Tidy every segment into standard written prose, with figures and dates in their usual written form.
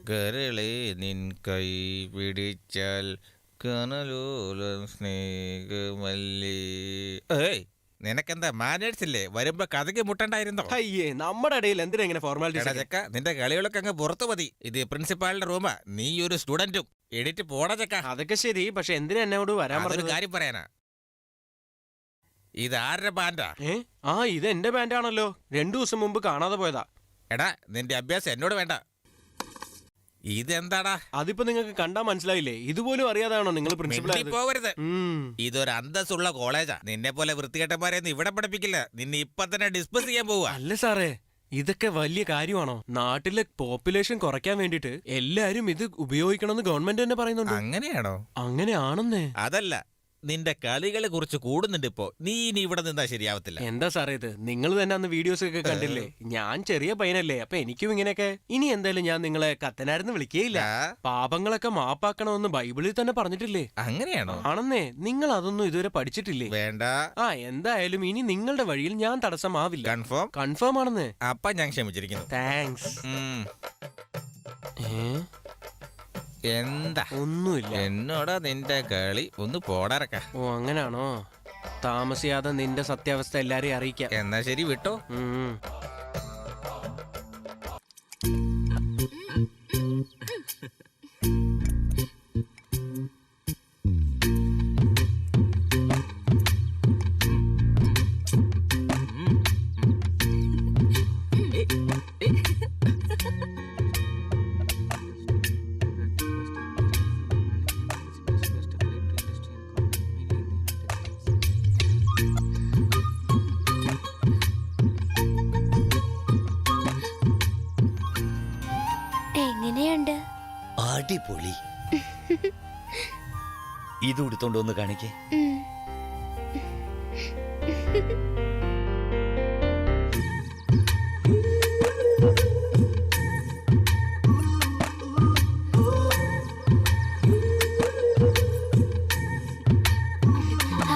കരളെ നിൻ കൈ പിടിച്ചാൽ കനലോലം സ്നേഹമല്ലേ. ഏയ്, നിനക്കെന്താ മാനേഴ്സ് ഇല്ലേ? വരുമ്പോ കഥയ്ക്ക് മുട്ടണ്ടായിരുന്നോ? അയ്യേ, നമ്മുടെ ഇടയിൽ എന്തിനാ ഇങ്ങനെ ഫോർമാലിറ്റീസ്? ചക്ക, നിന്റെ കളികളൊക്കെ അങ്ങ് പുറത്തു മതി. ഇത് പ്രിൻസിപ്പാളിന്റെ റൂമാ, നീ ഒരു സ്റ്റുഡന്റും. എഡിറ്റ് പോടാ ചക്ക. അതൊക്കെ ശരി, പക്ഷെ എന്തിനാ എന്നോട് വരാൻ ഒരു പറഞ്ഞത്? കാര്യം പറയാനാ, ഇത് ആരുടെ ബാൻഡാ? ഇത് എന്റെ ബാൻഡാണല്ലോ. 2 ദിവസം മുമ്പ് കാണാതെ പോയതാ. എടാ, നിന്റെ അഭ്യാസം എന്നോട് വേണ്ട. ഇതെന്താടാ? അതിപ്പോ നിങ്ങൾക്ക് കണ്ടാ മനസ്സിലായില്ലേ? ഇതുപോലും അറിയാതാണോ നിങ്ങൾ പ്രിൻസിപ്പൽ? പോവരുത്, ഇതൊരു അന്തസ്സുള്ള കോളേജാ. നിന്നെ പോലെ വൃത്തികെട്ടന്മാരെയൊന്നും ഇവിടെ പഠിപ്പിക്കില്ല. നിന്നെ ഇപ്പൊ തന്നെ ഡിസ്പസ് ചെയ്യാൻ പോവാ. അല്ല സാറേ, ഇതൊക്കെ വലിയ കാര്യമാണോ? നാട്ടിലെ പോപ്പുലേഷൻ കുറയ്ക്കാൻ വേണ്ടിട്ട് എല്ലാരും ഇത് ഉപയോഗിക്കണമെന്ന് ഗവൺമെന്റ് തന്നെ പറയുന്നുണ്ട്. അങ്ങനെയാണോ? അങ്ങനെയാണെന്നേ. അതല്ല, നിന്റെ കളികളെ കുറിച്ച് കൂടുന്നുണ്ട് ഇപ്പോ. നീ ഇനി ഇവിടെ നിന്നാ ശരിയാവത്തില്ല. എന്താ സാറേ ഇത്? നിങ്ങൾ തന്നെ അന്ന് വീഡിയോസ് ഒക്കെ കണ്ടില്ലേ? ഞാൻ ചെറിയ പയ്യനല്ലേ, അപ്പൊ എനിക്കും ഇങ്ങനെയൊക്കെ. ഇനി എന്തായാലും ഞാൻ നിങ്ങളെ കത്തനാരെന്ന് വിളിക്കുകയില്ല. പാപങ്ങളൊക്കെ മാപ്പാക്കണമെന്ന് ബൈബിളിൽ തന്നെ പറഞ്ഞിട്ടില്ലേ? അങ്ങനെയാണോ? ആണെന്നേ. നിങ്ങൾ അതൊന്നും ഇതുവരെ പഠിച്ചിട്ടില്ലേ? വേണ്ട. എന്തായാലും ഇനി നിങ്ങളുടെ വഴിയിൽ ഞാൻ തടസ്സമാവില്ല. കൺഫേം? കൺഫേം ആണെന്നേ. അപ്പൊ ഞാൻ ക്ഷമിച്ചിരിക്കുന്നു. താങ്ക്സ്. എന്താ? ഒന്നുമില്ല. എന്നോടാ നിന്റെ കളി. ഒന്ന് പോടാറക്ക. ഓ, അങ്ങനാണോ? താമസിയാതെ നിന്റെ സത്യാവസ്ഥ എല്ലാരെയും അറിയിക്കാം. എന്നാ ശരി, വിട്ടോ. എങ്ങനെയുണ്ട്? അടിപൊളി. ഇത് ഉടുത്തോണ്ട് ഒന്ന് കാണിക്കേ.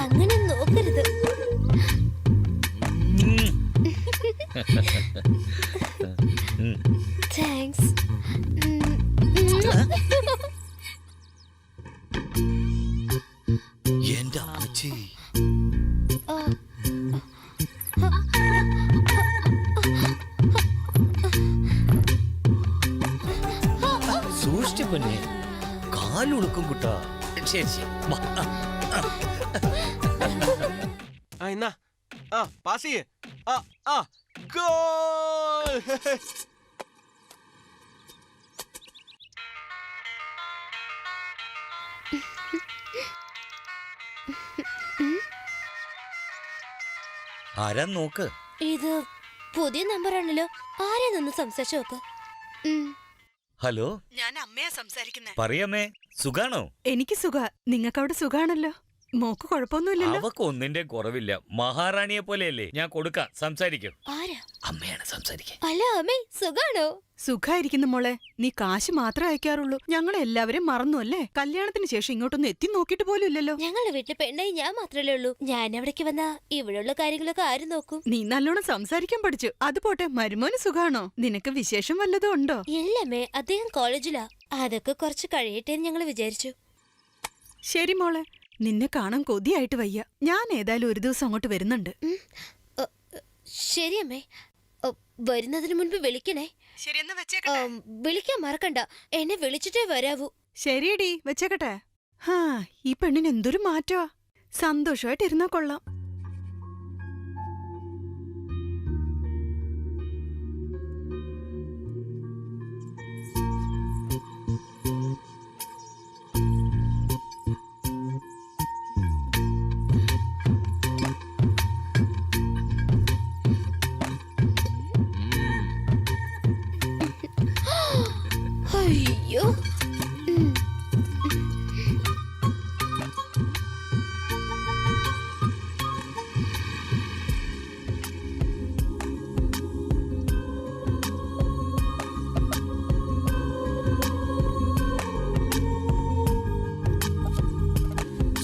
അങ്ങനെ നോക്കരുത്. താങ്ക്സ്. എന്റെ അമ്മച്ചി. സൂക്ഷിച്ചു പൊന്നെ, കാലുളുക്കും കുട്ടാ. ശരി ശരി. എന്നാ പാസ് ചെയ്യേ. ഗോൾ. ആരാ നോക്ക്. ഇത് പുതിയ നമ്പറാണല്ലോ. ആരെയൊന്ന് സംസാരിച്ചു നോക്ക്. ഹലോ, ഞാൻ അമ്മയാ സംസാരിക്കുന്നേ. പറയമ്മേ, സുഖാണോ? എനിക്ക് സുഖ. നിങ്ങൾക്ക് അവിടെ സുഖാണല്ലോ? മോക്ക് കുഴപ്പമൊന്നുമില്ലല്ലോ? അവക്ക് ഒന്നിന്റെ കുറവില്ല. മഹാറാണിയെ പോലെയല്ലേ. ഞാൻ കൊടുക്കാം, സംസാരിക്കും. ആരാ? അമ്മയാണ് സംസാരിക്കാൻ. അല്ല അമ്മേ, സുഖാണോ? സുഖായിരിക്കുന്നു മോളെ. നീ കാശ് മാത്രമേ അയക്കാറുള്ളൂ. ഞങ്ങളെ എല്ലാവരും മറന്നു അല്ലേ? കല്യാണത്തിന് ശേഷം ഇങ്ങോട്ടൊന്നും എത്തി നോക്കിയിട്ട് പോലും ഇല്ലല്ലോ. ഞങ്ങളുടെ വീട്ടിൽ പെണ്ണായി ഞാൻ മാത്രമല്ലേ ഉള്ളൂ. ഞാൻ അവിടേക്ക് വന്നാ ഇവിടെയുള്ള കാര്യങ്ങളൊക്കെ ആരും നോക്കും? നീ നല്ലോണം സംസാരിക്കാൻ പഠിച്ചു. അത് പോട്ടെ, മരുമോന് സുഖാണോ? നിനക്ക് വിശേഷം വല്ലതും ഉണ്ടോ? ഇല്ലമ്മേ, അദ്ദേഹം കോളേജിലാ. അതൊക്കെ കുറച്ച് കഴിയട്ടെ ഞങ്ങൾ വിചാരിച്ചു. ശരി മോളെ, നിന്നെ കാണാൻ കൊതിയായിട്ട് വയ്യ. ഞാൻ ഏതായാലും ഒരു ദിവസം അങ്ങോട്ട് വരുന്നുണ്ട്. ശരി അമ്മേ, വരുന്നതിന് മുൻപ് വിളിക്കണേ. വിളിക്കാൻ മറക്കണ്ട. എന്നെ വിളിച്ചിട്ടേ വരാവൂ. ശരിയടി, വെച്ചേക്കട്ടെ. ഈ പെണ്ണിന് എന്തൊരു മാറ്റമാ. സന്തോഷമായിട്ടിരുന്നാ കൊള്ളാം. അയ്യോ,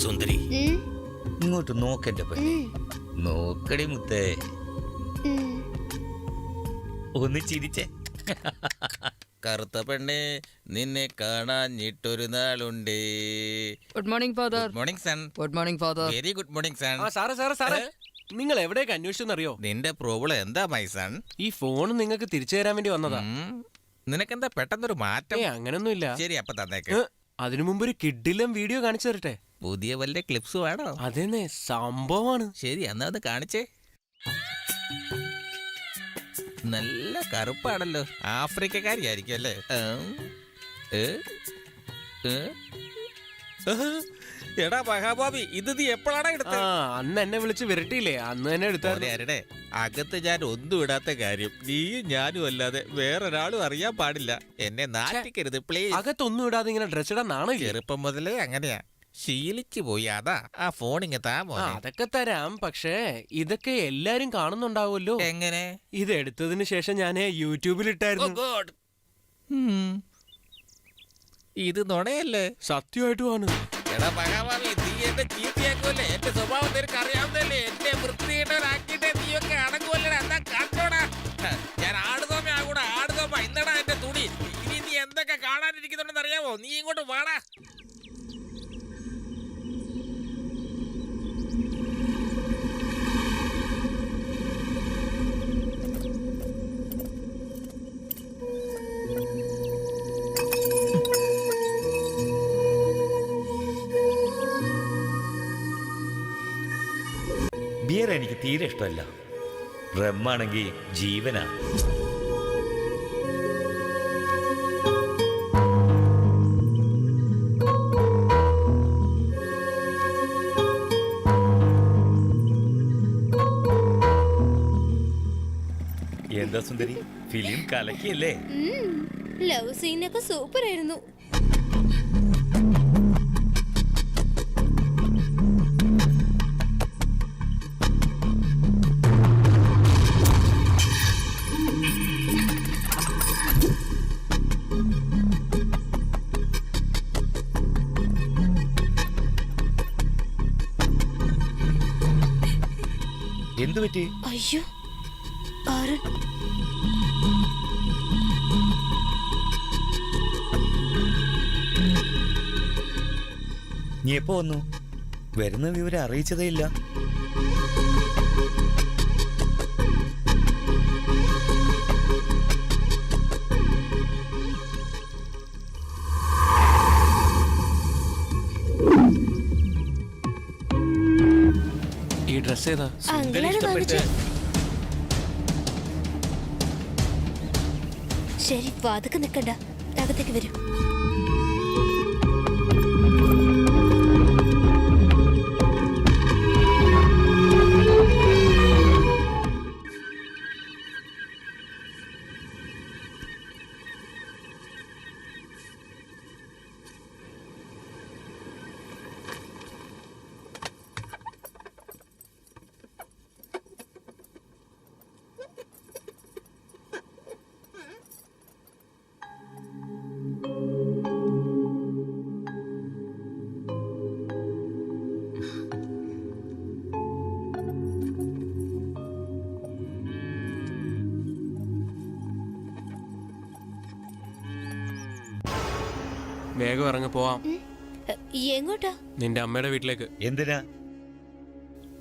സുന്ദരി, ഇങ്ങോട്ട് നോക്കെന്റെ പെണ്ണെ. നോക്കടി മുത്തേ. ഒന്ന് ചിരിച്ചേ. കറുത്ത പെണ്ണെ നിന്നെ കാണാഞ്ഞിട്ടൊരു നാളുണ്ടേ. Good morning father. Good morning son. Good morning father. Very good morning son. ആ സാറേ നിങ്ങൾ എവിടേക്ക് അന്വേഷിച്ചെന്നറിയോ? നിന്റെ പ്രോബ്ലം എന്താ മൈ സൺ? ഈ ഫോൺ നിങ്ങൾക്ക് തിരിച്ചു തരാൻ വേണ്ടി വന്നതാ. നിനക്കെന്താ പെട്ടെന്നൊരു മാറ്റം? അങ്ങനൊന്നുമില്ല. ശരി, അപ്പൊ തന്നേക്ക്. അതിനു മുമ്പ് ഒരു കിഡിലും വീഡിയോ കാണിച്ചു തരട്ടെ. പുതിയ വല്ല ക്ലിപ്സ് വേണോ? അതെന്നെ സംഭവമാണ്. ശരി, എന്നാ അത് കാണിച്ചേ. നല്ല കറുപ്പാണല്ലോ, ആഫ്രിക്കക്കാരിയായിരിക്കും അല്ലേ? എടാ മഹാബാബി, ഇത് നീ എപ്പോഴാണ് എടുത്തത്? അന്ന് എന്നെ വിളിച്ച് വിരട്ടിയില്ലേ, അന്ന് തന്നെ എടുത്താരുടെ. അകത്ത് ഞാൻ ഒന്നും ഇടാത്ത കാര്യം നീയും ഞാനും അല്ലാതെ വേറൊരാളും അറിയാൻ പാടില്ല. എന്നെ നാട്ടിക്കരുത് പ്ലീസ്. അകത്തൊന്നും ഇടാതെ ഇങ്ങനെ ഡ്രസ് ഇടാൻ നാണോ? ചെറുപ്പം മുതലേ അങ്ങനെയാ, ശീലിച്ചു പോയി. അതാ ആ ഫോണിങ് താമോ. അതൊക്കെ തരാം, പക്ഷേ ഇതൊക്കെ എല്ലാരും കാണുന്നുണ്ടാവുമല്ലോ. എങ്ങനെ? ഇത് എടുത്തതിന് ശേഷം ഞാൻ യൂട്യൂബിൽ ഇട്ടായിരുന്നു. ഇത് നുണയല്ലേ? സത്യമായിട്ടുമാണ്. എടാ മഹാഭാവി, നീ എന്നെ ചീത്തയാക്കുമല്ലേ? എന്റെ സ്വഭാവം നിനക്ക് അറിയാവുന്നല്ലേ? എന്നെ വൃത്തികെട്ടവരാക്കിയിട്ട് നീയൊക്കെ അടങ്ങുമല്ലേ? എന്നാ കണ്ടോടാ, ഞാൻ ആടുതോമ ആകൂടാ, ആടുതോമ. ഇന്നടാ എന്റെ തുണി. ഇനി നീ എന്തൊക്കെ കാണാനിരിക്കുന്നുണ്ടെന്ന് അറിയാമോ? നീ ഇങ്ങോട്ട് വാടാ. ബിയർ എനിക്ക് തീരെ ഇഷ്ടമല്ല. റമ്മാണെങ്കിൽ ജീവനാ. എന്താ സുന്ദരി, ഫിലിം കലക്കിയല്ലേ? ലവ് സീനൊക്കെ സൂപ്പർ ആയിരുന്നു. എന്തു പറ്റി? അയ്യോ അരുൺ, നീ എപ്പോ വന്നു? വരുന്ന വിവരം അറിയിച്ചതേ ഇല്ല. ഈ ഡ്രസ് ഏതാ? അങ്കിളാണ് വാങ്ങിച്ചത്. ശരി, വാതൊക്കെ നിക്കണ്ട, അകത്തേക്ക് വരും. വേഗം ഇറങ്ങി പോവാം. എങ്ങോട്ടാ? നിന്റെ അമ്മയുടെ വീട്ടിലേക്ക്. എന്തിനാ?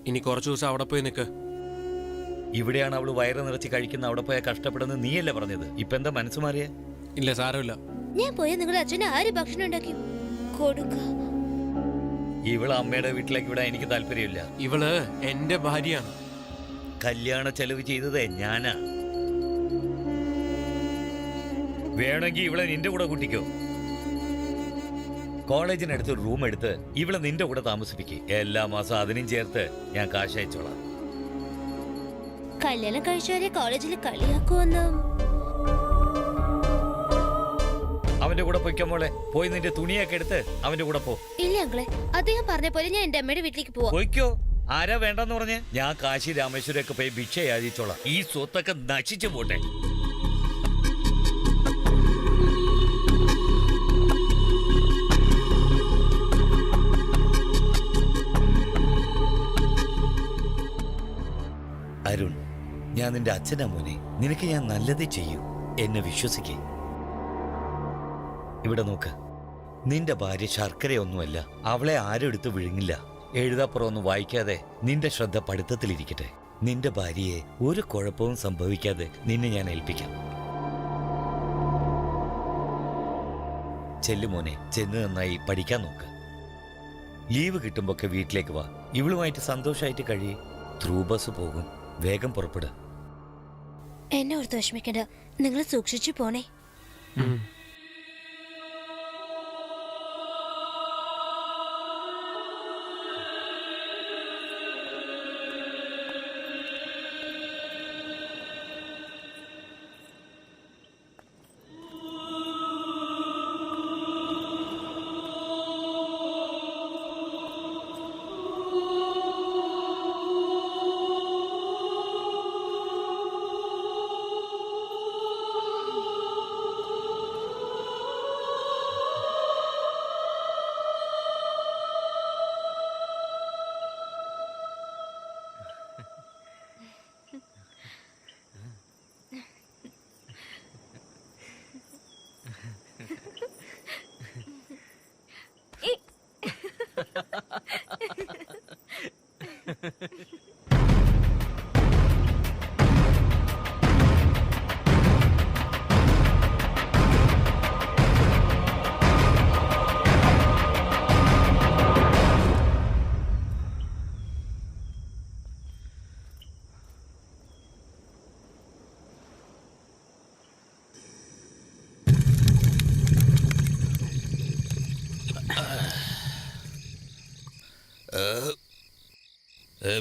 ഇനി കുറച്ചു ദിവസം അവിടെ പോയി നിൽക്ക്. ഇവിടെയാണ് അവള് വയറ് നിറച്ച് കഴിക്കുന്ന, അവിടെ പോയാൽ കഷ്ടപ്പെടുന്ന നീയല്ലേ പറഞ്ഞത്? ഇപ്പൊ എന്താ മനസ്സ് മാറിയ? ഇല്ല, സാരമില്ല. ഞാൻ പോയ നിങ്ങളുടെ അച്ഛന് ആര് ഭക്ഷണം ഉണ്ടാക്കി കൊടുക്ക? ഇവള് അമ്മയുടെ വീട്ടിലേക്ക് വിടാൻ എനിക്ക് താല്പര്യമില്ല. ഇവള് എന്റെ ഭാര്യയാണ്. കല്യാണ ചെലവ് ചെയ്തതേ ഞാനാ. വേണമെങ്കിൽ ഇവളെ നിന്റെ കൂടെ കൂട്ടിക്കോ. കോളേജിനടുത്ത് ഒരു റൂം എടുത്ത് ഇവളെ നിന്റെ കൂടെ താമസിപ്പിക്കുക. എല്ലാ മാസം അതിനും ചേർത്ത് ഞാൻ കാശ് അയച്ചോളാം. കല്യാണം കഴിച്ചവരെ കോളേജിൽ കളിയാക്കുമെന്ന്. അവന്റെ കൂടെ പൊയ്ക്കോ മോളെ. പോയി നിന്റെ തുണിയൊക്കെ എടുത്ത് അവന്റെ കൂടെ പോ. ഇല്ല അങ്കിളെ, അദ്ദേഹം പറഞ്ഞ പോലെ ഞാൻ എന്റെ അമ്മയുടെ വീട്ടിലേക്ക് പോവാം. പൊയ്ക്കോ. ആരാ വേണ്ടെന്ന് പറഞ്ഞ്? ഞാൻ കാശി രാമേശ്വരൊക്കെ പോയി ഭിക്ഷ യാചിച്ചോളാം. ഈ സ്വത്തൊക്കെ നശിച്ചു പോട്ടെ. അരുൺ, ഞാൻ നിന്റെ അച്ഛനാ മോനെ. നിനക്ക് ഞാൻ നല്ലതേ ചെയ്യൂ. എന്നെ വിശ്വസിക്കേ. ഇവിടെ നോക്ക്, നിന്റെ ഭാര്യ ശർക്കരയൊന്നുമല്ല. അവളെ ആരും എടുത്ത് വിഴുങ്ങില്ല. എഴുതാപ്പുറമൊന്നും വായിക്കാതെ നിന്റെ ശ്രദ്ധ പഠിത്തത്തിലിരിക്കട്ടെ. നിന്റെ ഭാര്യയെ ഒരു കുഴപ്പവും സംഭവിക്കാതെ നിന്നെ ഞാൻ ഏൽപ്പിക്കാം. ചെല്ലുമോനെ, ചെന്ന് നന്നായി പഠിക്കാൻ നോക്ക്. ലീവ് കിട്ടുമ്പോഴൊക്കെ വീട്ടിലേക്ക് വാ. ഇവളുമായിട്ട് സന്തോഷമായിട്ട് കഴിയേ. ത്രൂ ബസ് പോകും, വേഗം പുറപ്പെടുക. എന്നെ ഓർത്ത് വിഷമിക്കണ്ട, നിങ്ങൾ സൂക്ഷിച്ചു പോണേ.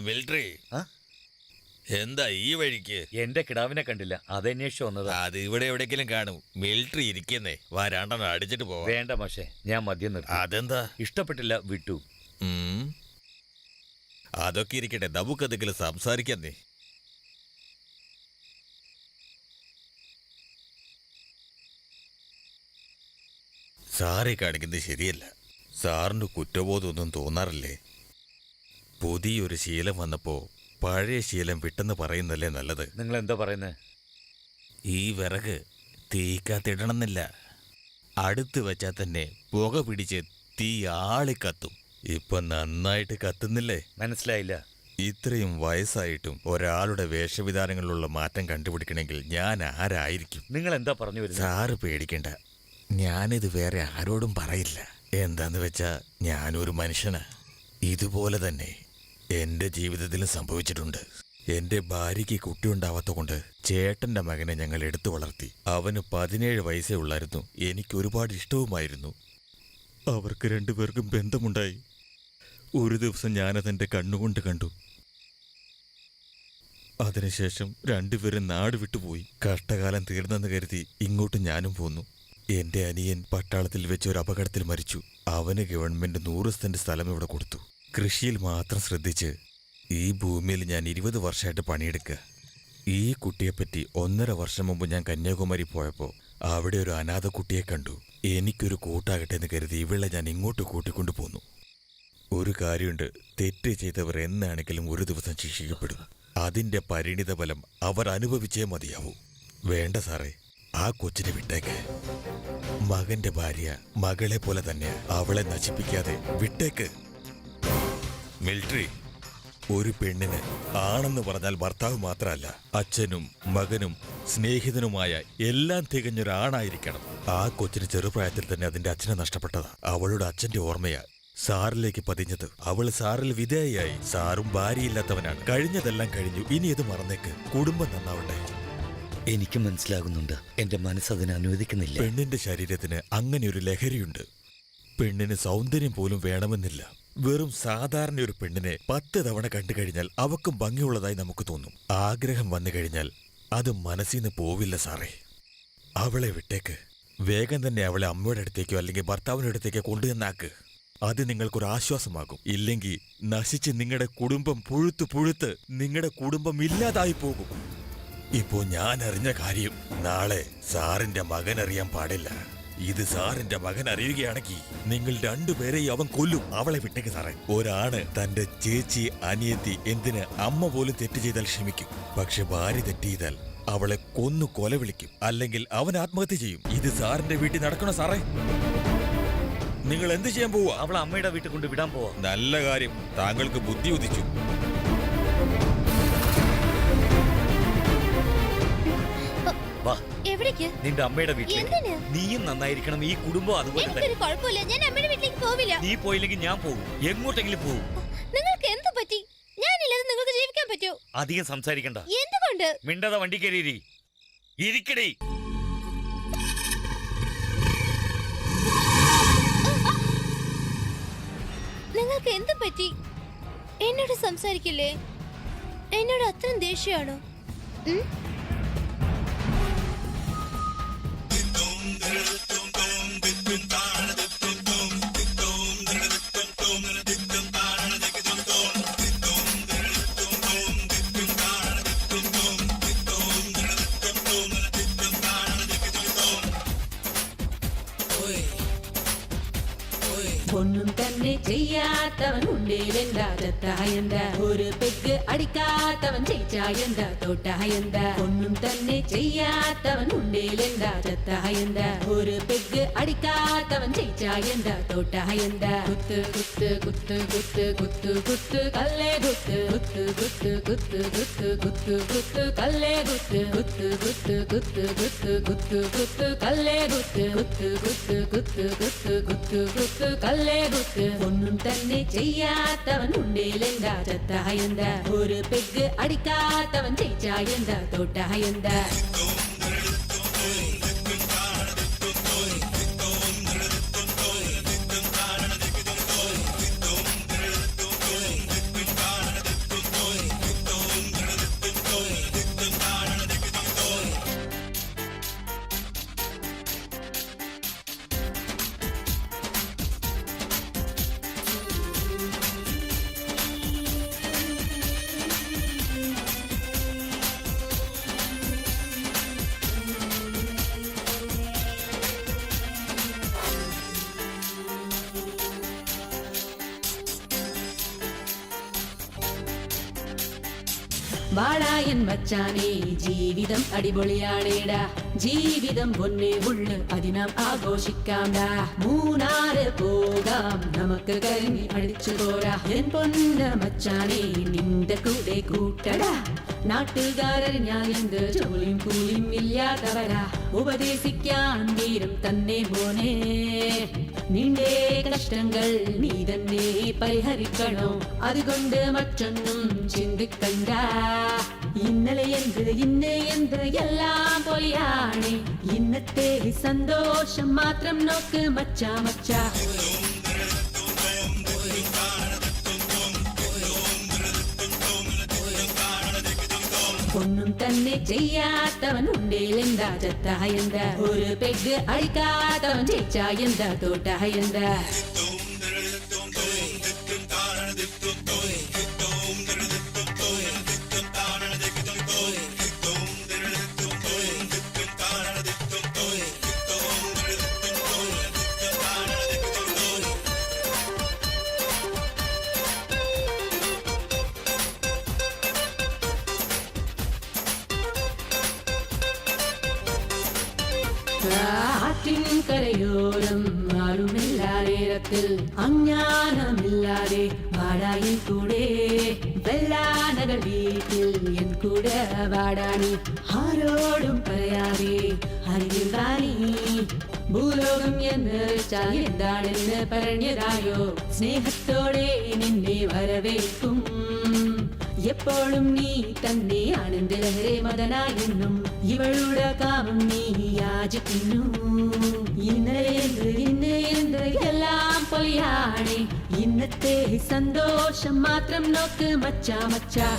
മിലിറ്ററി എന്താ ഈ വഴിക്ക്? എന്റെ കിടാവിനെ കണ്ടില്ല, അതന്വേഷിച്ചു വന്നത്. അത് ഇവിടെ എവിടെയെങ്കിലും കാണും. മിലിറ്ററി ഇരിക്കുന്നേ, വാ രണ്ടെണ്ണം അടിച്ചിട്ട് പോവാം. വേണ്ട പക്ഷേ, ഞാൻ മദ്യം നിർത്തി. അതെന്താ? ഇഷ്ടപ്പെട്ടില്ല, വിട്ടു. അതൊക്കെ ഇരിക്കട്ടെ, നമുക്കെന്തെങ്കിലും സംസാരിക്കുന്നേ. സാറെ കാണിക്കുന്നത് ശരിയല്ല. സാറിന് കുറ്റബോധമൊന്നും തോന്നാറില്ലേ? പുതിയൊരു ശീലം വന്നപ്പോ പഴയ ശീലം വിട്ടെന്ന് പറയുന്നല്ലേ നല്ലത്. നിങ്ങൾ എന്താ പറയുന്നത്? ഈ വിറക് തീക്കത്തിടണമെന്നില്ല. അടുത്ത് വെച്ചാൽ തന്നെ പുക പിടിച്ച് തീ ആളിക്കത്തും. ഇപ്പൊ നന്നായിട്ട് കത്തുന്നില്ലേ? മനസ്സിലായില്ല. ഇത്രയും വയസ്സായിട്ടും ഒരാളുടെ വേഷവിധാനങ്ങളിലുള്ള മാറ്റം കണ്ടുപിടിക്കണമെങ്കിൽ ഞാൻ ആരായിരിക്കും? നിങ്ങൾ എന്താ പറഞ്ഞു വരുന്നത്? സാറ് പേടിക്കണ്ട, ഞാനിത് വേറെ ആരോടും പറയില്ല. എന്താന്ന് വെച്ചാ ഞാനൊരു മനുഷ്യനാ. ഇതുപോലെ തന്നെ എന്റെ ജീവിതത്തിലും സംഭവിച്ചിട്ടുണ്ട്. എന്റെ ഭാര്യയ്ക്ക് കുട്ടിയുണ്ടാവാത്ത കൊണ്ട് ചേട്ടന്റെ മകനെ ഞങ്ങൾ എടുത്തു വളർത്തി. അവന് 17 വയസ്സേ ഉള്ളായിരുന്നു. എനിക്ക് ഒരുപാട് ഇഷ്ടവുമായിരുന്നു. അവർക്ക് രണ്ടുപേർക്കും ബന്ധമുണ്ടായി. ഒരു ദിവസം ഞാനതെന്റെ കണ്ണുകൊണ്ട് കണ്ടു. അതിനുശേഷം രണ്ടുപേരും നാട് വിട്ടുപോയി. കഷ്ടകാലം തീർന്നെന്ന് കരുതി ഇങ്ങോട്ട് ഞാനും പോന്നു. എന്റെ അനിയൻ പട്ടാളത്തിൽ വെച്ച് ഒരു അപകടത്തിൽ മരിച്ചു. അവന് ഗവൺമെന്റ് 100 സെന്റ് സ്ഥലം ഇവിടെ കൊടുത്തു. കൃഷിയിൽ മാത്രം ശ്രദ്ധിച്ച് ഈ ഭൂമിയിൽ ഞാൻ 20 വർഷമായിട്ട് പണിയെടുക്കുക. ഈ കുട്ടിയെപ്പറ്റി 1.5 വർഷം മുമ്പ് ഞാൻ കന്യാകുമാരി പോയപ്പോൾ അവിടെ ഒരു അനാഥ കുട്ടിയെ കണ്ടു. എനിക്കൊരു കൂട്ടാകട്ടെ എന്ന് കരുതി ഇവളെ ഞാൻ ഇങ്ങോട്ട് കൂട്ടിക്കൊണ്ടു പോന്നു. ഒരു കാര്യമുണ്ട്, തെറ്റ് ചെയ്തവർ എന്നാണെങ്കിലും ഒരു ദിവസം ശിക്ഷിക്കപ്പെടും. അതിന്റെ പരിണിത ഫലം അവർ അനുഭവിച്ചേ മതിയാവൂ. വേണ്ട സാറേ, ആ കൊച്ചിനെ വിട്ടേക്ക്. മകന്റെ ഭാര്യ മകളെ പോലെ തന്നെ, അവളെ നശിപ്പിക്കാതെ വിട്ടേക്ക്. മിലിറ്ററി, ഒരു പെണ്ണിന് ആണെന്ന് പറഞ്ഞാൽ ഭർത്താവ് മാത്രമല്ല, അച്ഛനും മകനും സ്നേഹിതനുമായ എല്ലാം തികഞ്ഞൊരാണായിരിക്കണം. ആ കൊച്ചിന് ചെറുപ്രായത്തിൽ തന്നെ അതിന്റെ അച്ഛനെ നഷ്ടപ്പെട്ടതാ. അവളുടെ അച്ഛന്റെ ഓർമ്മയാ സാറിലേക്ക് പതിഞ്ഞത്. അവള് സാറിൽ വിധേയയായി. സാറും ഭാര്യയില്ലാത്തവനാണ്. കഴിഞ്ഞതെല്ലാം കഴിഞ്ഞു, ഇനി ഇത് മറന്നേക്ക്. കുടുംബം നന്നാവട്ടെ. എനിക്ക് മനസ്സിലാകുന്നുണ്ട്, എന്റെ മനസ്സതിനെ അനുവദിക്കുന്നില്ല. പെണ്ണിന്റെ ശരീരത്തിന് അങ്ങനെ ഒരു ലഹരിയുണ്ട്. പെണ്ണിന് സൗന്ദര്യം പോലും വേണമെന്നില്ല. വെറും സാധാരണ ഒരു പെണ്ണിനെ 10 തവണ കണ്ടു കഴിഞ്ഞാൽ അവക്കും ഭംഗിയുള്ളതായി നമുക്ക് തോന്നും. ആഗ്രഹം വന്നു കഴിഞ്ഞാൽ അത് മനസ്സിന്ന് പോവില്ല സാറേ. അവളെ വിട്ടേക്ക്. വേഗം തന്നെ അവളെ അമ്മയുടെ അടുത്തേക്കോ അല്ലെങ്കിൽ ഭർത്താവിന്റെ അടുത്തേക്കോ കൊണ്ടുവന്നാക്ക്. അത് നിങ്ങൾക്കൊരു ആശ്വാസമാകും. ഇല്ലെങ്കിൽ നശിച്ച് നിങ്ങളുടെ കുടുംബം പുഴുത്ത് നിങ്ങളുടെ കുടുംബം ഇല്ലാതായി പോകും. ഇപ്പോ ഞാൻ അറിഞ്ഞ കാര്യം നാളെ സാറിന്റെ മകൻ അറിയാൻ പാടില്ല. ഇത് സാറിന്റെ മകൻ അറിയുകയാണെങ്കിൽ നിങ്ങൾ രണ്ടുപേരെയും അവൻ കൊല്ലും. അവളെ വിട്ടേക്ക് സാറേ. ഒരാണ് തന്റെ ചേച്ചി, അനിയത്തി, എന്തിന് അമ്മ പോലും തെറ്റ് ചെയ്താൽ ക്ഷമിക്കും. പക്ഷെ ഭാര്യ തെറ്റ് ചെയ്താൽ അവളെ കൊന്നു കൊല വിളിക്കും, അല്ലെങ്കിൽ അവൻ ആത്മഹത്യ ചെയ്യും. ഇത് സാറിന്റെ വീട്ടിൽ നടക്കണോ സാറേ? നിങ്ങൾ എന്ത് ചെയ്യാൻ പോവാ? അവളെ അമ്മയുടെ വീട്ടിൽ കൊണ്ട് വിടാൻ പോവാ. നല്ല കാര്യം, താങ്കൾക്ക് ബുദ്ധി ഉദിച്ചു. വാ, എവിടേക്ക്? നിന്റെ അമ്മയുടെ വീട്ടിലേക്ക്. എന്തിന്? നീയും നന്നായിരിക്കണം, ഈ കുടുംബം അതുപോലെ തന്നെ. എനിക്കൊരു കുഴപ്പമില്ല, ഞാൻ അമ്മയുടെ വീട്ടിലേക്ക് പോവില്ല. നീ പോയില്ലെങ്കിൽ ഞാൻ പോകും, എങ്ങോട്ടെങ്കിലും പോകും. നിങ്ങൾക്ക് എന്ത് പറ്റി? ഞാനില്ലാതെ നിങ്ങൾക്ക് ജീവിക്കാൻ പറ്റൂ? അധികം സംസാരിക്കണ്ട. എന്തുകൊണ്ട്? മിണ്ടാതെ വണ്ടി കയറി ഇരിക്കടേ. നിങ്ങൾക്ക് എന്ത് പറ്റി? എന്നോട് സംസാരിക്കില്ലേ? എന്നോട് അത്രയും ദേഷ്യമാണോ? ഒന്നും തന്നെ ചെയ്യാത്തവൻ ഉണ്ടേലെന്താ ചത്തായെന്താ, ഒരു പെഗ് അടിക്കാത്തവൻ ജയിച്ചായെന്താ തോട്ടായെന്താ. ഒന്നും തന്നെ ചെയ്യാത്തവൻ ഉണ്ടേലെന്താ ചത്തായെന്താ, ഒരു പെഗ് അടിക്കാത്തവൻ ജയിച്ചായെന്താ തോട്ടായെന്താ. കുത്ത് കുത്ത് കുത്ത് കുത്ത് കുത്ത് കുത്ത് കല്ലേ കുത്ത് കുത്ത് കുത്ത് കുത്ത് കുത്ത് കുത്ത് കുത്ത് കല്ലേ കുത്ത് കുത്ത് കുത്ത് കുത്ത് കുത്ത് കുത്ത് കുത്ത് കല്ലേ കുത്ത് കുത്ത് കുത്ത് കുത്ത് കുത്ത് കുത്ത് കുത്ത് കല്ലേ കുത്ത്. ഒന്നും തന്നെ ചെയ്യാത്തവൻ ഉണ്ടേലെന്താ ചത്തായെന്താ, ഒരു പെഗ് അടിക്കാത്തവൻ ജയിച്ചായെന്താ തോട്ടായെന്താ. വാടായൻ മച്ചാനേ, ജീവിതം അടിപൊളിയാണേടാ, ജീവിതം പൊന്നേ ഉള്ളു, അതിനാം ആഘോഷിക്കാംടാ. മൂന്നാറ് പോകാം നമുക്ക്, കരങ്ങി അടിച്ചു പോരാ. എൻ പൊന്ന മച്ചാനേ, നിന്റെ കൂടെ കൂട്ടടാ. നാട്ടുകാരറിഞ്ഞാൽ എന്ത് ജോലിയും കൂലിയും ഇല്ലാത്തവരാ, ഉപദേശിക്കാൻ വീരം തന്നെ മോനെ. നിന്റെ കഷ്ടങ്ങൾ നീ തന്നെ പരിഹരിക്കണോ, അതുകൊണ്ട് മറ്റൊന്നും ചിന്തിക്കണ്ട. ഇന്നലെ എന്ത് ഇന്ന് എന്ത് എല്ലാം പോലെയാണ്, ഇന്നത്തെ സന്തോഷം മാത്രം നോക്ക് മച്ചാ മച്ചാ. ഒന്നും തന്നെ ചെയ്യാത്തവൻ ഉണ്ടേലെന്താ ചത്തായെന്താ, ഒരു പെഗ് അടിക്കാത്തവൻ ജയിച്ചായെന്താ തോട്ടായെന്താ. ആറ്റിൻകരയോരം ആരുമില്ലാ നേരത്തിൽ, അജ്ഞാനമില്ലാതെ വാടായി കൂടെ. വെള്ളാനകൾ വീട്ടിൽ എൻ കൂടെ വാടാനി, ആരോടും പറയാതെ അറിയുവാനീ. ഭൂലോകം എന്ന് വെച്ചാൽ എന്താണെന്ന് പറഞ്ഞതായോ, സ്നേഹത്തോടെ നിന്നെ വരവേൽക്കും. എപ്പോഴും നീ തന്നെയാണെന്റെ ലഹരി മദനായെന്നും, ഇവളുടെ കാമം നീ യാചിക്കുന്നു. ഇന്നലെ എന്ത് എല്ലാം പൊളിയാണ്, ഇന്നത്തെ സന്തോഷം മാത്രം നോക്ക് മച്ചാ മച്ചാ.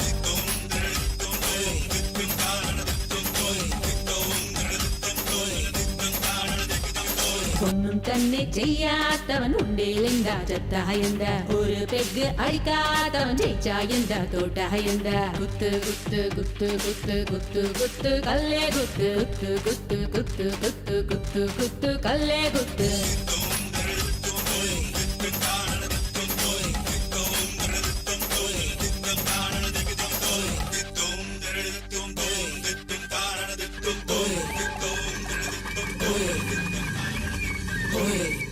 ഒന്നും തന്നെ ചെയ്യാത്തവൻ ഉണ്ടേലെന്താ ചത്തായെന്താ, ഒരു പെഗ് അടിക്കാത്തവൻ ജയിച്ചായെന്താ തോട്ടായെന്താ. കുത്ത് കുത്ത് കുത്ത് കുത്ത് കുത്ത് കുത്ത് കല്ലേ കുത്ത് കുത്ത് കുത്ത് കുത്ത് കുത്ത് കുത്ത് കല്ലേ കുത്ത്. പോയി